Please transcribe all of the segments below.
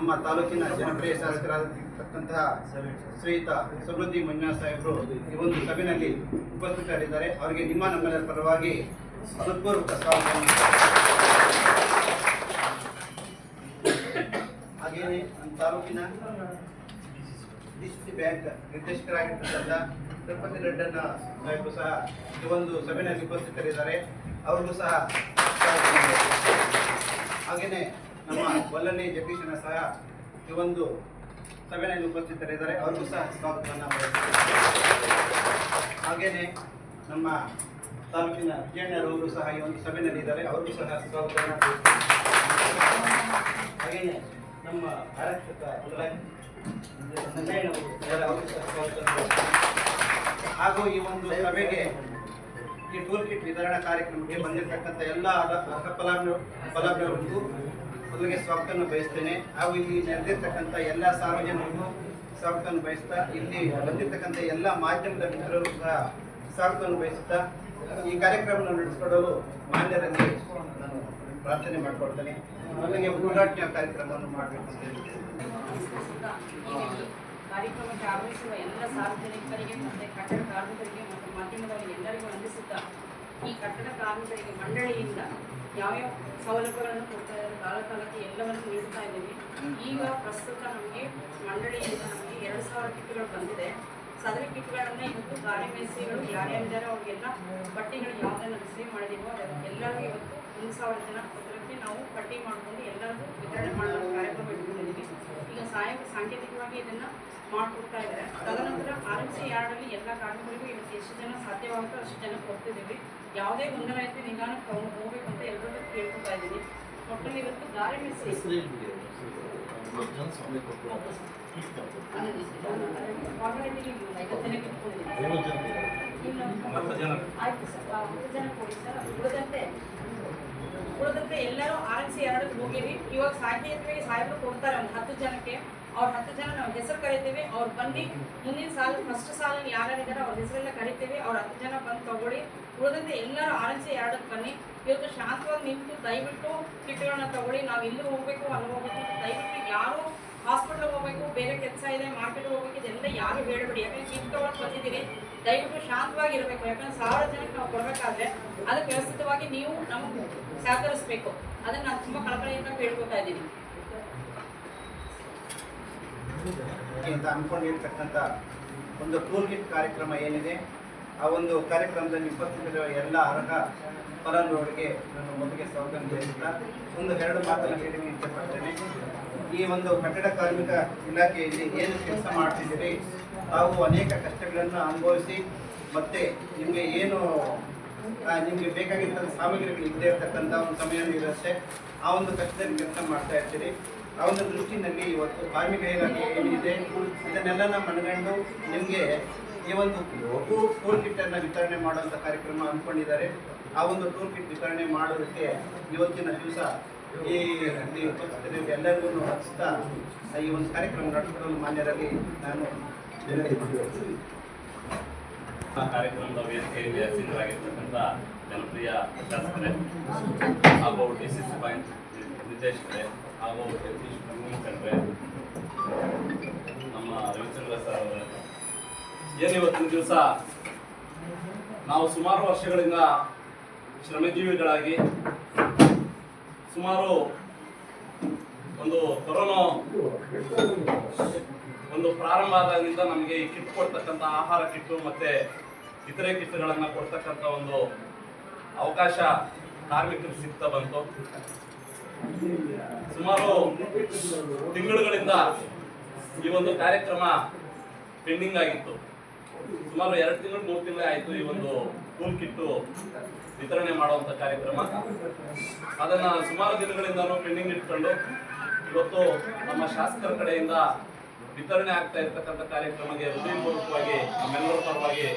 ನಮ್ಮ ತಾಲೂಕಿನ ಜನಪ್ರಿಯ ಶಾಸಕರಾಗಿರ್ತಕ್ಕಂತಹ ಶ್ರೀಯುತ ಸಮೃದ್ಧಿ ಮಂಜುನಾಥ್ ಸಾಹೇಬರು ಈ ಒಂದು ಸಭೆಯಲ್ಲಿ ಉಪಸ್ಥಿತರಿದ್ದಾರೆ. ಅವರಿಗೆ ನಿಮ್ಮ ನಮ್ಮೆಲ್ಲರ ಪರವಾಗಿ ಹೃತ್ಪೂರ್ವಕ ಸ್ವಾಗತವನ್ನು. ಹಾಗೆಯೇ ನಮ್ಮ ತಾಲೂಕಿನ ಡಿಸಿಸಿ ಬ್ಯಾಂಕ್ ನಿರ್ದೇಶಕರಾಗಿರ್ತಕ್ಕಂಥ ತಿರುಪತಿ ರೆಡ್ಡಣ್ಣ ಸಾಹೇಬರು ಸಹ ಈ ಒಂದು ಸಭೆಯಲ್ಲಿ ಉಪಸ್ಥಿತರಿದ್ದಾರೆ. ಅವ್ರಿಗೂ ಸಹ ಹಾಗೆಯೇ ನಮ್ಮ ವಲ್ಲನೆ ಜಗದೀಶನ ಸಹ ಈ ಒಂದು ಸಭೆಯಲ್ಲಿ ಉಪಸ್ಥಿತರಿದ್ದಾರೆ. ಅವ್ರಿಗೂ ಸಹ ಸ್ವಾಗತವನ್ನು ಹಾಗೆಯೇ ನಮ್ಮ ತಾಲೂಕಿನ ವಿಜಯಣ್ಣರವರು ಸಹ ಈ ಒಂದು ಸಭೆಯಲ್ಲಿ ಇದ್ದಾರೆ. ಅವ್ರಿಗೂ ಸಹ ಸ್ವಾಗತವನ್ನು. ಹಾಗೆಯೇ ನಮ್ಮ ಆರಕ್ಷಕ ಹಾಗೂ ಈ ಒಂದು ಸಭೆಗೆ ಈ ಟೂಲ್ ಕಿಟ್ ವಿತರಣಾ ಕಾರ್ಯಕ್ರಮಕ್ಕೆ ಬಂದಿರತಕ್ಕಂಥ ಎಲ್ಲ ಅರ್ಹ ಫಲಾನುಭವಿಗಳಿಗೂ ಮೊದಲಿಗೆ ಸ್ವಾಗತವನ್ನು ಬಯಸ್ತೇನೆ. ಹಾಗೂ ಇಲ್ಲಿ ನೆರೆದಿರ್ತಕ್ಕಂಥ ಎಲ್ಲ ಸಾರ್ವಜನಿಕರಿಗೂ ಸ್ವಾಗತವನ್ನು ಬಯಸ್ತಾ, ಇಲ್ಲಿ ಬಂದಿರತಕ್ಕಂಥ ಎಲ್ಲ ಮಾಧ್ಯಮದ ಮಿತ್ರರು ಸಹ ಸ್ವಾಗತವನ್ನು ಬಯಸುತ್ತಾ ಈ ಕಾರ್ಯಕ್ರಮವನ್ನು ನಡೆಸಿಕೊಡಲು ಮಾನ್ಯರಲ್ಲಿ ನಾನು ಪ್ರಾರ್ಥನೆ ಮಾಡಿಕೊಡ್ತೇನೆ. ಮೊದಲಿಗೆ ಉದ್ಘಾಟನೆಯ ಕಾರ್ಯಕ್ರಮವನ್ನು ಮಾಡಬೇಕು ಅಂತ ಹೇಳಿ ಕಾರ್ಯಕ್ರಮಕ್ಕೆ ಆಗಮಿಸುವ ಎಲ್ಲ ಸಾರ್ವಜನಿಕರಿಗೆ ಮತ್ತು ಕಟ್ಟಡ ಕಾರ್ಮಿಕರಿಗೆ ಮತ್ತು ಮಾಧ್ಯಮದವರಿಗೆ ಎಲ್ಲರಿಗೂ ವಂದಿಸುತ್ತಾ, ಈ ಕಟ್ಟಡ ಕಾರ್ಮಿಕರಿಗೆ ಮಂಡಳಿಯಿಂದ ಯಾವ್ಯಾವ ಸೌಲಭ್ಯಗಳನ್ನು ಕೊಡ್ತಾ ಇದ್ದಾರೆ, ಕಾಲಕಾಲಕ್ಕೆ ಎಲ್ಲವನ್ನು ನೀಡ್ತಾ ಇದ್ದೀವಿ. ಈಗ ಪ್ರಸ್ತುತ ನಮಗೆ ಮಂಡಳಿಯಿಂದ ನಮಗೆ 2000 ಕಿಟ್ಗಳು ಬಂದಿದೆ. ಸದರಿ ಕಿಟ್ಗಳನ್ನು ಇವತ್ತು ಗಾಡಿ ಮೇಸ್ತ್ರಿಗಳು ಯಾರ್ಯಾರಿದ್ದಾರೆ ಅವ್ರಿಗೆಲ್ಲ ಪಟ್ಟಿಗಳು ಯಾವುದನ್ನು ರಿಸೀವ್ ಮಾಡಿದೀವೋ ಎಲ್ಲರಿಗೂ ಇವತ್ತು 1000 ಜನ ಪತ್ರಕ್ಕೆ ನಾವು ಪಟ್ಟಿ ಮಾಡಿಕೊಂಡು ಎಲ್ಲರಿಗೂ ವಿತರಣೆ ಮಾಡೋ ಕಾರ್ಯಕ್ರಮ ಇಟ್ಕೊಂಡಿದ್ದೀವಿ. ಈಗ ಸಾಂಕೇತಿಕವಾಗಿ ಇದನ್ನು ಮಾಡಿಕೊಡ್ತಾ ಇದ್ದಾರೆ. ತದನಂತರ RMC ಯಾರ್ಡಲ್ಲಿ ಎಲ್ಲ ಕಾರ್ಮಿಕರಿಗೂ ಇವತ್ತು ಎಷ್ಟು ಜನ ಸಾಧ್ಯವಾಗುತ್ತೋ ಅಷ್ಟು ಜನ ಕೊಡ್ತಿದ್ದೀವಿ. ಯಾವುದೇ ಗೊಂದಲ ಐತೆ ನಿಧಾನಕ್ಕೆ ಹೋಗ್ಬೇಕಂತ ಎಲ್ಲರೂ ಕೇಳ್ಕೊತಾ ಇದ್ದೀನಿ. ಒಟ್ಟಲ್ಲಿ ಇವತ್ತು ಗಾರೆ ಮೇಸ್ತ್ರಿ ಆಯ್ತು ಸರ್, 10 ಜನ ಕೊಡಿ ಸರ್. ಉಳಿದಂತೆ ಎಲ್ಲರೂ RMC ಯಾರ್ಡಲ್ಲಿ ಹೋಗಿವಿ. ಇವಾಗ ಸಾಹಿತ್ಯವಾಗಿ ಸಾಹೇಬರು ಕೊಡ್ತಾರೆ ಒಂದು 10 ಜನಕ್ಕೆ. ಅವ್ರ 10 ಜನ ನಾವು ಹೆಸರು ಕರಿತೀವಿ. ಅವ್ರು ಬನ್ನಿ, ಮುಂದಿನ ಸಾಲ ಫಸ್ಟ್ ಸಾಲಲ್ಲಿ ಯಾರ್ಯಾರಿದ್ದಾರೆ ಅವ್ರ ಹೆಸರೆಲ್ಲ ಕರಿತೀವಿ. ಅವ್ರು 10 ಜನ ಬಂದು ತಗೊಳ್ಳಿ. ಉಳಿದಂತೆ ಎಲ್ಲರೂ RMC ಯಾರ್ಡಲ್ಲಿ ಬನ್ನಿ. ಇವತ್ತು ಶಾಂತವಾಗಿ ನಿಂತು ದಯವಿಟ್ಟು ಕಿಟ್ಗಳನ್ನ ತಗೊಳ್ಳಿ. ನಾವು ಇಲ್ಲಿ ಹೋಗ್ಬೇಕು ಅಲ್ಲಿ ಹೋಗ್ಬೇಕು ದಯವಿಟ್ಟು ಯಾರು ಹಾಸ್ಪಿಟ್ಲಿಗೆ ಹೋಗ್ಬೇಕು, ಬೇರೆ ಕೆಲಸ ಇದೆ, ಮಾರ್ಕೆಟ್ಗೆ ಹೋಗ್ಬೇಕು, ಇದೆಲ್ಲ ಯಾರು ಹೇಳಬೇಡಿ. ಯಾಕಂದ್ರೆ ಕಿಟ್ ತಗೊಳಕ್ಕೆ ಬಂದಿದ್ದೀವಿ, ದಯವಿಟ್ಟು ಶಾಂತವಾಗಿರಬೇಕು. ಯಾಕಂದ್ರೆ 1000 ಜನಕ್ಕೆ ನಾವು ಕೊಡಬೇಕಾದ್ರೆ ಅದಕ್ಕೆ ವ್ಯವಸ್ಥಿತವಾಗಿ ನೀವು ನಮಗೆ ಸಹಕರಿಸಬೇಕು. ಅದನ್ನು ನಾನು ತುಂಬ ಕಳಕಳಿಯಿಂದ ಕೇಳ್ಕೊತಾ ಇದ್ದೀನಿ. ಅಂತ ಅಂದ್ಕೊಂಡಿರ್ತಕ್ಕಂಥ ಒಂದು ಟೂಲ್ ಕಿಟ್ ಕಾರ್ಯಕ್ರಮ ಏನಿದೆ, ಆ ಒಂದು ಕಾರ್ಯಕ್ರಮದಲ್ಲಿ ಉಪಸ್ಥಿತರಿರುವ ಎಲ್ಲ ಅರ್ಹ ಫಲಾನುಭವಿಗಳಿಗೆ ನಾನು ಮೊದಲಿಗೆ ಸ್ವಾಗತ ಬಯಸುತ್ತಾ 1-2 ಮಾತನ್ನು ಹೇಳಲಿಕ್ಕೆ ಇಷ್ಟಪಡ್ತೇನೆ. ಈ ಒಂದು ಕಟ್ಟಡ ಕಾರ್ಮಿಕ ಇಲಾಖೆಯಲ್ಲಿ ಏನು ಕೆಲಸ ಮಾಡ್ತಿದ್ದೀರಿ, ತಾವು ಅನೇಕ ಕಷ್ಟಗಳನ್ನು ಅನುಭವಿಸಿ ಮತ್ತೆ ನಿಮಗೆ ಏನು ನಿಮಗೆ ಬೇಕಾಗಿರ್ತಕ್ಕಂಥ ಸಾಮಗ್ರಿಗಳು ಇಲ್ಲದೆ ಇರತಕ್ಕಂಥ ಒಂದು ಸಮಯನೂ ಇರುತ್ತೆ. ಆ ಒಂದು ಕಷ್ಟದಲ್ಲಿ ಕೆಲಸ ಮಾಡ್ತಾ ಇರ್ತೀರಿ. ಆ ಒಂದು ದೃಷ್ಟಿನಲ್ಲಿ ಇವತ್ತು ಕಾರ್ಮಿಕ ಇಲಾಖೆ ಏನಿದೆ ಇದನ್ನೆಲ್ಲ ಮನಗಂಡು ನಿಮಗೆ ಈ ಒಂದು ಟೂಲ್ ಕಿಟ್ಟನ್ನು ವಿತರಣೆ ಮಾಡುವಂಥ ಕಾರ್ಯಕ್ರಮ ಅಂದ್ಕೊಂಡಿದ್ದಾರೆ. ಆ ಒಂದು ಟೂಲ್ ಕಿಟ್ ವಿತರಣೆ ಮಾಡೋದಕ್ಕೆ ಇವತ್ತಿನ ದಿವಸ ಈ ಎಲ್ಲರಿಗೂ ಹಚ್ತಾ ಈ ಒಂದು ಕಾರ್ಯಕ್ರಮ ನಡೆಸಿಕೊಳ್ಳಲು ಮಾನ್ಯರಲ್ಲಿ ನಾನು ಕಾರ್ಯಕ್ರಮದ ವೇದಿಕೆಯಲ್ಲಿ ಸಿದ್ಧರಾಗಿರ್ತಕ್ಕಂಥ ಜನಪ್ರಿಯ ಶಾಸಕರೇ ಹಾಗೂ DCC ಬ್ಯಾಂಕ್ ನಿರ್ದೇಶಕರೇ ಹಾಗೂ ಜಗದೀಶ್ ಕಂಡ್ರೆ ನಮ್ಮ ರವಿಚಂದ್ರ ಸರ್ ಅವರ ಏನಿವತ್ತಿನ ದಿವಸ ನಾವು ಸುಮಾರು ವರ್ಷಗಳಿಂದ ಶ್ರಮಜೀವಿಗಳಾಗಿ ಸುಮಾರು ಒಂದು ಕೊರೋನಾ ಒಂದು ಪ್ರಾರಂಭ ಆದಾಗಿಂದ ನಮಗೆ ಈ ಕಿಟ್ ಕೊಡ್ತಕ್ಕಂಥ ಆಹಾರ ಕಿಟ್ಟು ಮತ್ತೆ ಇತರೆ ಕಿಟ್ಗಳನ್ನು ಕೊಡ್ತಕ್ಕಂಥ ಒಂದು ಅವಕಾಶ ಕಾರ್ಮಿಕರಿಗೆ ಸಿಗ್ತಾ ಬಂತು. ಸುಮಾರು ತಿಂಗಳುಗಳಿಂದ ಈ ಒಂದು ಕಾರ್ಯಕ್ರಮ ಪೆಂಡಿಂಗ್ ಆಗಿತ್ತು. ಸುಮಾರು 2 ತಿಂಗಳು 3 ತಿಂಗಳೇ ಆಯಿತು ಈ ಒಂದು ಟೂಲ್ ಕಿಟ್ಟು ವಿತರಣೆ ಮಾಡುವಂಥ ಕಾರ್ಯಕ್ರಮ. ಅದನ್ನ ಸುಮಾರು ದಿನಗಳಿಂದನೂ ಪೆಂಡಿಂಗ್ ಇಟ್ಕೊಂಡು ಇವತ್ತು ನಮ್ಮ ಶಾಸಕರ ಕಡೆಯಿಂದ ವಿತರಣೆ ಆಗ್ತಾ ಇರ್ತಕ್ಕಂಥ ಕಾರ್ಯಕ್ರಮಕ್ಕೆ ಹೃದಯಪೂರ್ವಕವಾಗಿ ನಮ್ಮೆಲ್ಲರ ಪರವಾಗಿ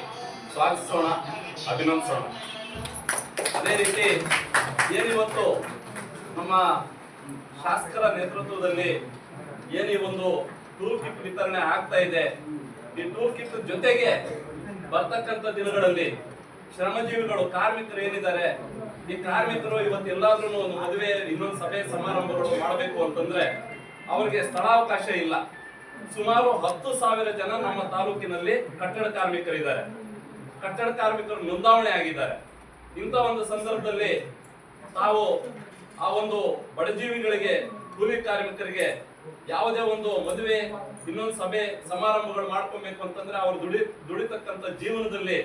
ಸ್ವಾಗತಿಸೋಣ, ಅಭಿನಂದಿಸೋಣ. ಅದೇ ರೀತಿ ಏನಿವತ್ತು ನಮ್ಮ ಶಾಸಕರ ನೇತೃತ್ವದಲ್ಲಿ ಏನು ಈ ಒಂದು ಟೂಲ್ ಕಿಟ್ ವಿತರಣೆ ಆಗ್ತಾ ಇದೆ, ಈ ಟೂಲ್ ಕಿಟ್ ಜೊತೆಗೆ ಬರ್ತಕ್ಕಂಥ ದಿನಗಳಲ್ಲಿ ಶ್ರಮಜೀವಿಗಳು ಕಾರ್ಮಿಕರು ಏನಿದ್ದಾರೆ, ಈ ಕಾರ್ಮಿಕರು ಇವತ್ತು ಎಲ್ಲಾದ್ರೂ ಒಂದು ಮದುವೆ ಇನ್ನೊಂದು ಸಭೆ ಸಮಾರಂಭಗಳು ಮಾಡಬೇಕು ಅಂತಂದ್ರೆ ಅವರಿಗೆ ಸ್ಥಳಾವಕಾಶ ಇಲ್ಲ. ಸುಮಾರು 10,000 ಜನ ನಮ್ಮ ತಾಲೂಕಿನಲ್ಲಿ ಕಟ್ಟಡ ಕಾರ್ಮಿಕರಿದ್ದಾರೆ. ಕಟ್ಟಡ ಕಾರ್ಮಿಕರು ನೋಂದಾವಣೆ ಆಗಿದ್ದಾರೆ. ಇಂಥ ಒಂದು ಸಂದರ್ಭದಲ್ಲಿ ತಾವು ಆ ಒಂದು ಬಡಜೀವಿಗಳಿಗೆ, ಕೂಲಿ ಕಾರ್ಮಿಕರಿಗೆ ಯಾವುದೇ ಒಂದು ಮದುವೆ, ಇನ್ನೊಂದು ಸಭೆ ಸಮಾರಂಭಗಳು ಮಾಡ್ಕೊಬೇಕು ಅಂತಂದ್ರೆ ಅವ್ರು ದುಡಿತಕ್ಕಂಥ ಜೀವನದಲ್ಲಿ,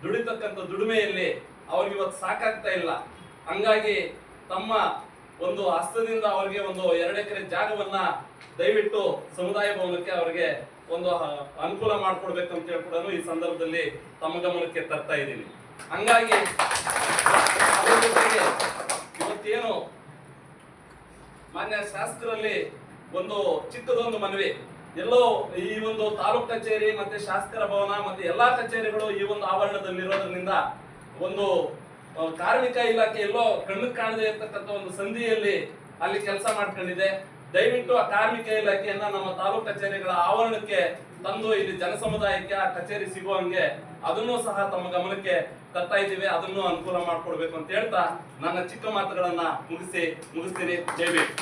ದುಡಿತಕ್ಕಂಥ ದುಡಿಮೆಯಲ್ಲಿ ಅವ್ರಿಗೆ ಇವತ್ತು ಸಾಕಾಗ್ತಾ ಇಲ್ಲ. ಹಂಗಾಗಿ ತಮ್ಮ ಒಂದು ಹಸ್ತದಿಂದ ಅವರಿಗೆ ಒಂದು 2 ಎಕರೆ ಜಾಗವನ್ನ ದಯವಿಟ್ಟು ಸಮುದಾಯ ಭವನಕ್ಕೆ ಅವರಿಗೆ ಒಂದು ಅನುಕೂಲ ಮಾಡ್ಕೊಡ್ಬೇಕಂತ ಹೇಳಿ ಕೂಡ ಈ ಸಂದರ್ಭದಲ್ಲಿ ತಮ್ಮ ಗಮನಕ್ಕೆ ತರ್ತಾ ಇದ್ದೀನಿ. ಹಂಗಾಗಿ ಅದ್ರ ಜೊತೆಗೆ ಇವತ್ತೇನು ಮಾನ್ಯ ಶಾಸಕರಲ್ಲಿ ಒಂದು ಚಿಕ್ಕದೊಂದು ಮನವಿ, ಎಲ್ಲೋ ಈ ಒಂದು ತಾಲೂಕ್ ಕಚೇರಿ ಮತ್ತೆ ಶಾಸಕರ ಭವನ ಮತ್ತೆ ಎಲ್ಲಾ ಕಚೇರಿಗಳು ಈ ಒಂದು ಆವರಣದಲ್ಲಿರೋದ್ರಿಂದ ಒಂದು ಕಾರ್ಮಿಕ ಇಲಾಖೆ ಎಲ್ಲೋ ಕಣ್ಣು ಕಾಣದೇ ಇರ್ತಕ್ಕಂಥ ಒಂದು ಸಂಧಿಯಲ್ಲಿ ಅಲ್ಲಿ ಕೆಲಸ ಮಾಡ್ಕೊಂಡಿದೆ. ದಯವಿಟ್ಟು ಆ ಕಾರ್ಮಿಕ ಇಲಾಖೆಯನ್ನ ನಮ್ಮ ತಾಲೂಕ್ ಕಚೇರಿಗಳ ಆವರಣಕ್ಕೆ ತಂದು ಇಲ್ಲಿ ಜನಸಮುದಾಯಕ್ಕೆ ಆ ಕಚೇರಿ ಸಿಗುವಂಗೆ ಅದನ್ನು ಸಹ ತಮ್ಮ ಗಮನಕ್ಕೆ ತರ್ತಾ ಇದ್ದೀವಿ. ಅದನ್ನು ಅನುಕೂಲ ಮಾಡ್ಕೊಡ್ಬೇಕು ಅಂತ ಹೇಳ್ತಾ ನನ್ನ ಚಿಕ್ಕ ಮಾತುಗಳನ್ನ ಮುಗಿಸ್ತೀನಿ. ಜೈ ಭೀಮ್.